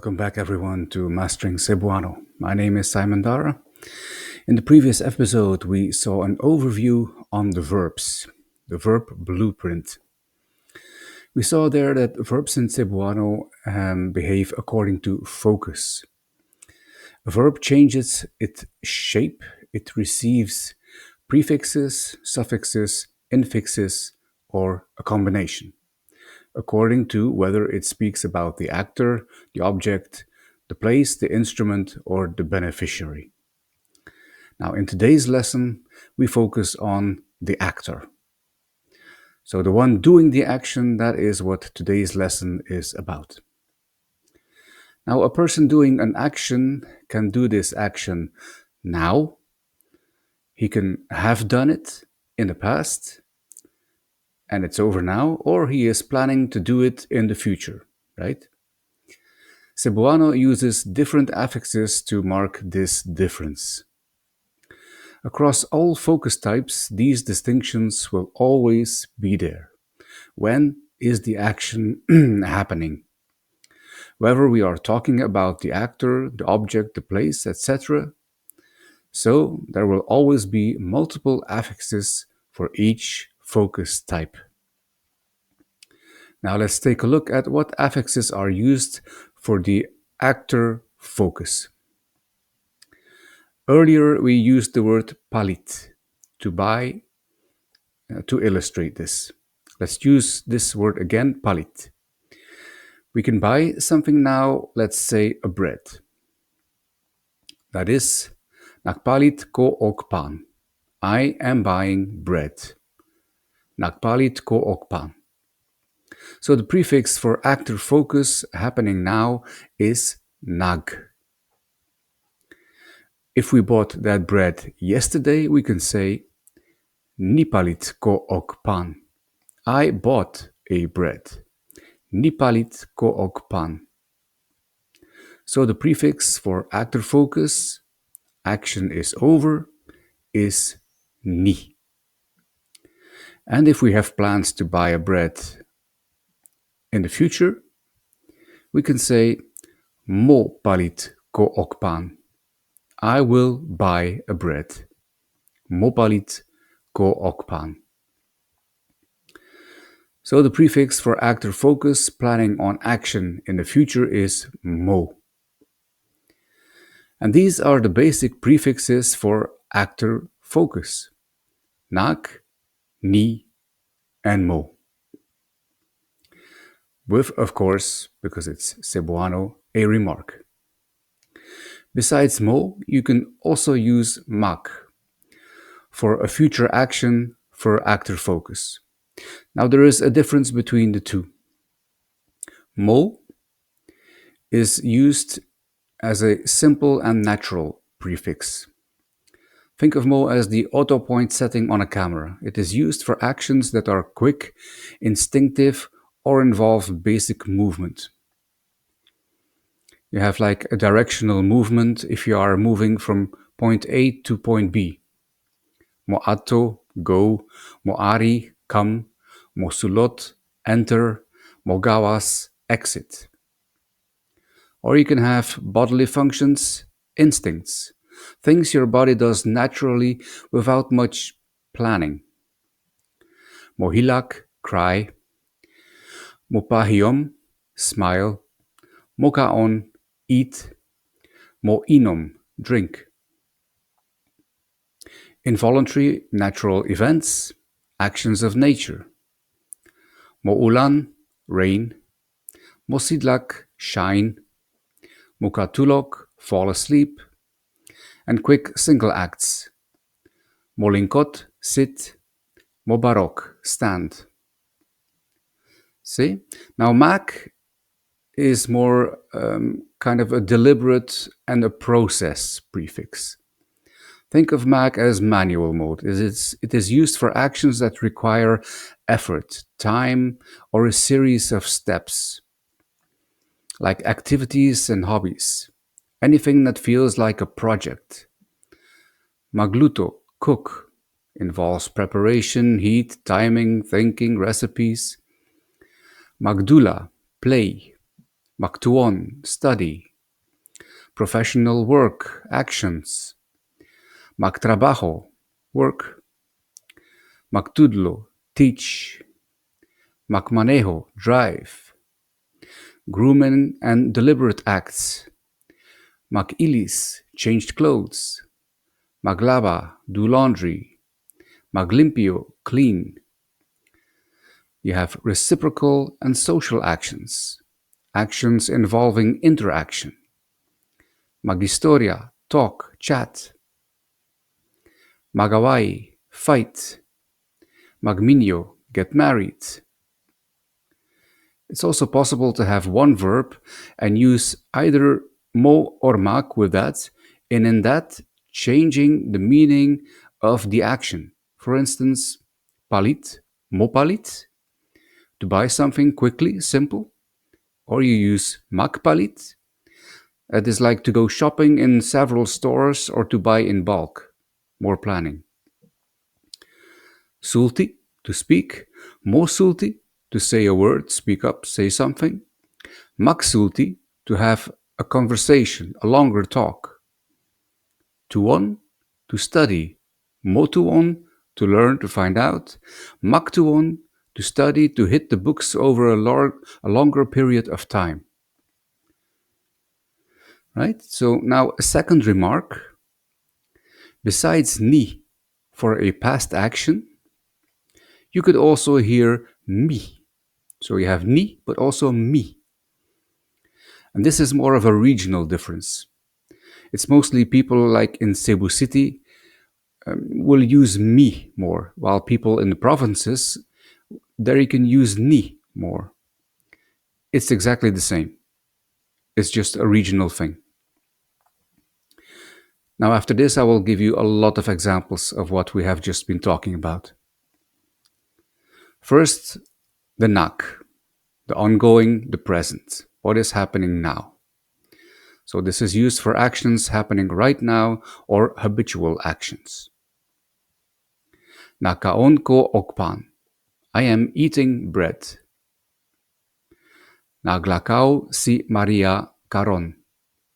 Welcome back, everyone, to Mastering Cebuano. My name is Simon Dara. In the previous episode, we saw an overview on the verbs, the verb blueprint. We saw there that verbs in Cebuano behave according to focus. A verb changes its shape, it receives prefixes, suffixes, infixes, or a combination, according to whether it speaks about the actor, the object, the place, the instrument, or the beneficiary. Now, in today's lesson, we focus on the actor. So, the one doing the action, that is what today's lesson is about. Now, a person doing an action can do this action now. He can have done it in the past, and it's over now, or he is planning to do it in the future, right? Cebuano uses different affixes to mark this difference. Across all focus types, these distinctions will always be there. When is the action happening? Whether we are talking about the actor, the object, the place, etc. So there will always be multiple affixes for each focus type. Now let's take a look at what affixes are used for the actor focus. Earlier, we used the word palit to buy, to illustrate this. Let's use this word again, palit. We can buy something now, let's say a bread. That is, nagpalit ko og pan. I am buying bread. Nagpalit ko og pan. So the prefix for actor focus happening now is nag. If we bought that bread yesterday, we can say nipalit ko og pan. I bought a bread. Nipalit ko og pan. So the prefix for actor focus, action is over, is ni. And if we have plans to buy a bread in the future, we can say mo palit ko og pan. I will buy a bread. Mo palit ko og pan. So the prefix for actor focus, planning on action in the future, is mo. And these are the basic prefixes for actor focus: nag, ni, and mo. With, of course, because it's Cebuano, a remark. Besides mo, you can also use mag for a future action for actor focus. Now there is a difference between the two. Mo is used as a simple and natural prefix. Think of mo as the auto point setting on a camera. It is used for actions that are quick, instinctive, or involve basic movement. You have like a directional movement if you are moving from point A to point B. Mo ato, go. Mo ari, come. Mo sulot, enter. Mo gawas, exit. Or you can have bodily functions, instincts, things your body does naturally without much planning. Mo hilak, cry. Mo pahiyom, smile. Mo kaon, eat. Mo inom, drink. Involuntary natural events, actions of nature. Mo ulan, rain. Mo sidlak, shine. Mo katulok, fall asleep. And quick single acts. Mo lingkot, sit. Mo barok, stand. See? Now, mag is more kind of a deliberate and a process prefix. Think of mag as manual mode. It is used for actions that require effort, time, or a series of steps, like activities and hobbies. Anything that feels like a project. Magluto, cook, involves preparation, heat, timing, thinking, recipes. Magdula, play, Magtuon, study. Professional work, actions. Magtrabajo, work. Magtudlo, teach. Magmanejo, drive. Grooming and deliberate acts. Mag-ilis, changed clothes. Maglaba, do laundry. Maglimpio, clean. You have reciprocal and social actions. Actions involving interaction. Magistoria, talk, chat. Magawai, fight. Magminyo, get married. It's also possible to have one verb and use either mo or mag with that, and in that, changing the meaning of the action. For instance, palit, mo palit, to buy something quickly, simple. Or you use mag palit, that is like to go shopping in several stores or to buy in bulk, more planning. Sulti, to speak. Mo sulti, to say a word, speak up, say something. Maksulti, to have a conversation, a longer talk. Tuon, to study. Motuon, to learn, to find out. Maktuon, to study, to hit the books over a longer period of time. Right? So now a second remark. Besides ni for a past action, you could also hear mi. So you have ni, but also mi. And this is more of a regional difference. It's mostly people like in Cebu City will use me more, while people in the provinces, there you can use ni more. It's exactly the same. It's just a regional thing. Now, after this, I will give you a lot of examples of what we have just been talking about. First, the nak, the ongoing, the present. What is happening now? So this is used for actions happening right now or habitual actions. Nakaon ko okpan. I am eating bread. Naglakaw si Maria karon.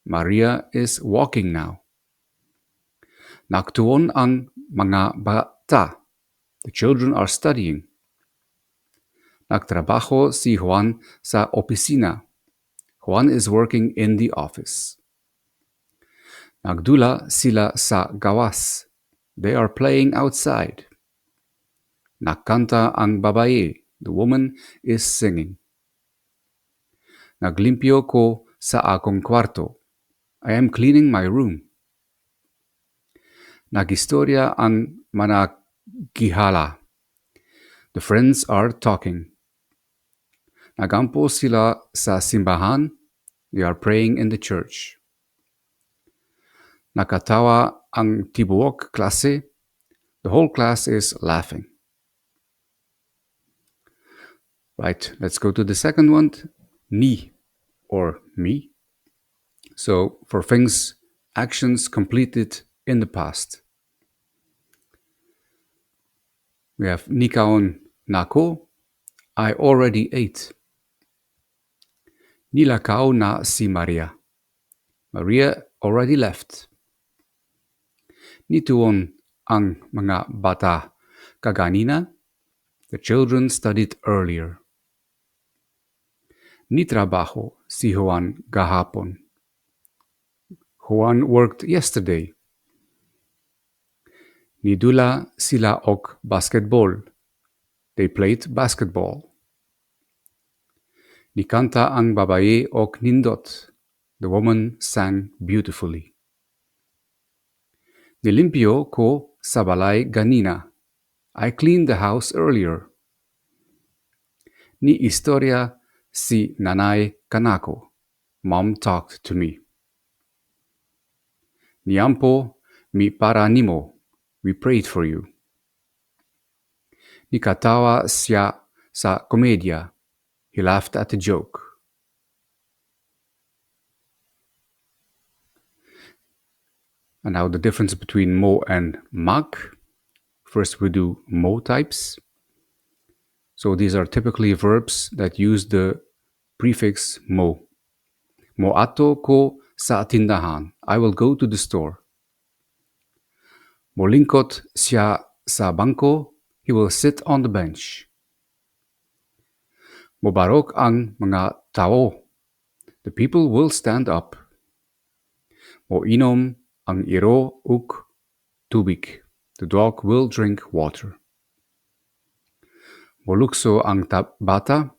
Maria is walking now. Naktuon ang mga bata. The children are studying. Nagtrabaho si Juan sa opisina. Juan is working in the office. Nagdula sila sa gawas. They are playing outside. Nakanta ang babae. The woman is singing. Naglimpyo ko sa akong kwarto. I am cleaning my room. Nagistorya ang managihala. The friends are talking. Nagampo sila sa simbahan. They are praying in the church. Nakatawa ang tibuok klase. The whole class is laughing. Right, let's go to the second one. Ni or me. So for things, actions completed in the past. We have nikaon nako. I already ate. Nilakaw na si Maria. Maria already left. Nituon ang mga bata kaganina. The children studied earlier. Nitrabaho si Juan gahapon. Juan worked yesterday. Nidula sila ok basketball. They played basketball. Nikanta ang babae ok nindot. The woman sang beautifully. Nilimpyo ko sa balay ganina. I cleaned the house earlier. Ni istorya si nanay kanako. Mom talked to me. Niampo mi para nimo. We prayed for you. Nikatawa siya sa komedya. He laughed at the joke. And now the difference between mo and mag. First we do mo types. So these are typically verbs that use the prefix mo. Moato ko sa tindahan. I will go to the store. Molingkot siya sa bangko. He will sit on the bench. Mobarok ang mga tao. The people will stand up. Moinom ang iro uk tubig. The dog will drink water. Molukso ang bata.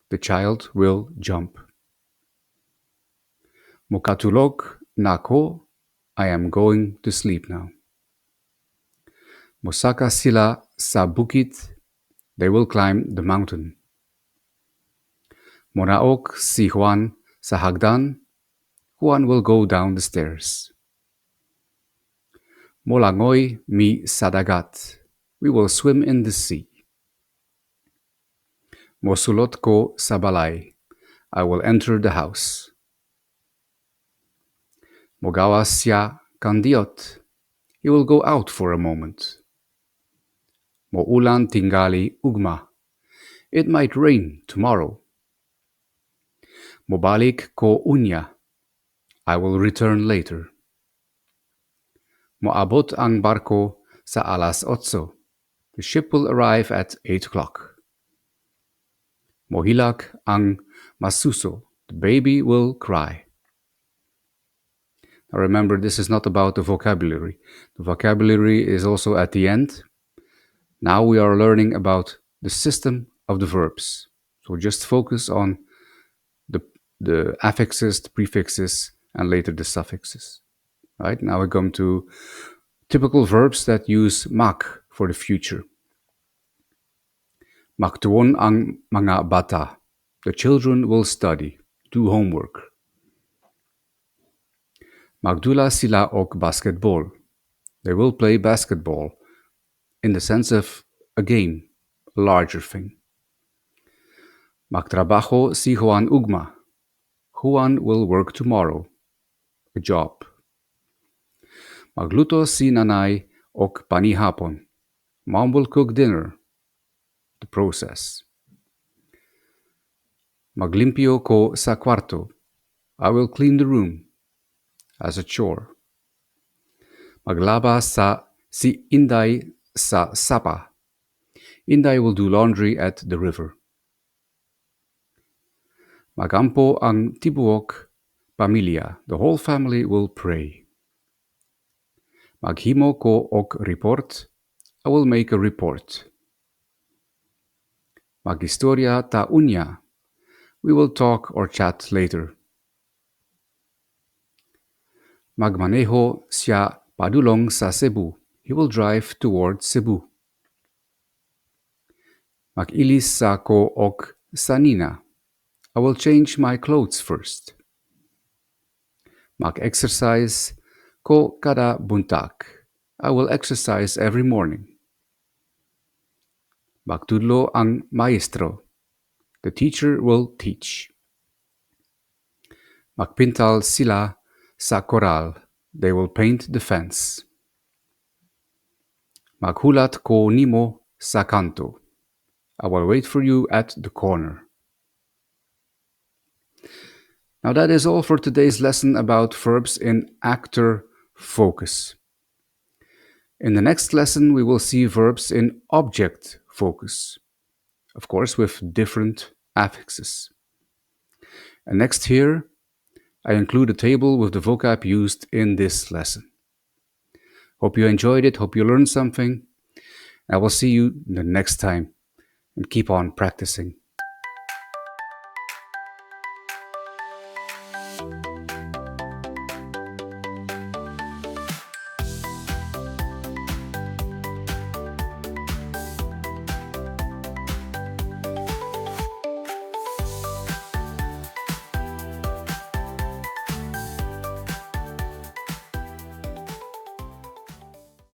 The child will jump. Mokatulog nako. I am going to sleep now. Mosaka sila sa bukit. They will climb the mountain. Monaok si Juan sa hagdan. Juan will go down the stairs. Molangoy mi sadagat. We will swim in the sea. Mosulot ko sa balay. I will enter the house. Mogawas siya kandiot. He will go out for a moment. Moulan tingali ugma. It might rain tomorrow. Mobalik ko unya. I will return later. Moabot ang barko sa alas 8. The ship will arrive at 8 o'clock. Mohilak ang masuso. The baby will cry. Now remember, this is not about the vocabulary. The vocabulary is also at the end. Now we are learning about the system of the verbs. So just focus on the affixes, the prefixes, and later the suffixes. Right? Now we come to typical verbs that use mak for the future. Magtuon ang mga bata. The children will study, do homework. Magdula sila og basketball. They will play basketball in the sense of a game, a larger thing. Magtrabajo si Juan ugma. Juan will work tomorrow, a job. Magluto si nanay og panihapon. Mom will cook dinner, the process. Maglimpio ko sa kwarto. I will clean the room, as a chore. Maglaba si Inday sa sapa. Inday will do laundry at the river. Magampo ang tibuok pamilya. The whole family will pray. Maghimo ko og report. I will make a report. Magistorya ta unya. We will talk or chat later. Magmaneho siya padulong sa Cebu. He will drive toward Cebu. Mag-ilis sa ko og sanina. I will change my clothes first. Mag-exercise ko kada buntag. I will exercise every morning. Magtudlo ang maestro. The teacher will teach. Magpintal sila sa koral. They will paint the fence. Maghulat ko nimo sa kanto. I will wait for you at the corner. Now that is all for today's lesson about verbs in actor focus. In the next lesson, we will see verbs in object focus, of course with different affixes. And next here, I include a table with the vocab used in this lesson. Hope you enjoyed it, hope you learned something. I will see you the next time, and keep on practicing.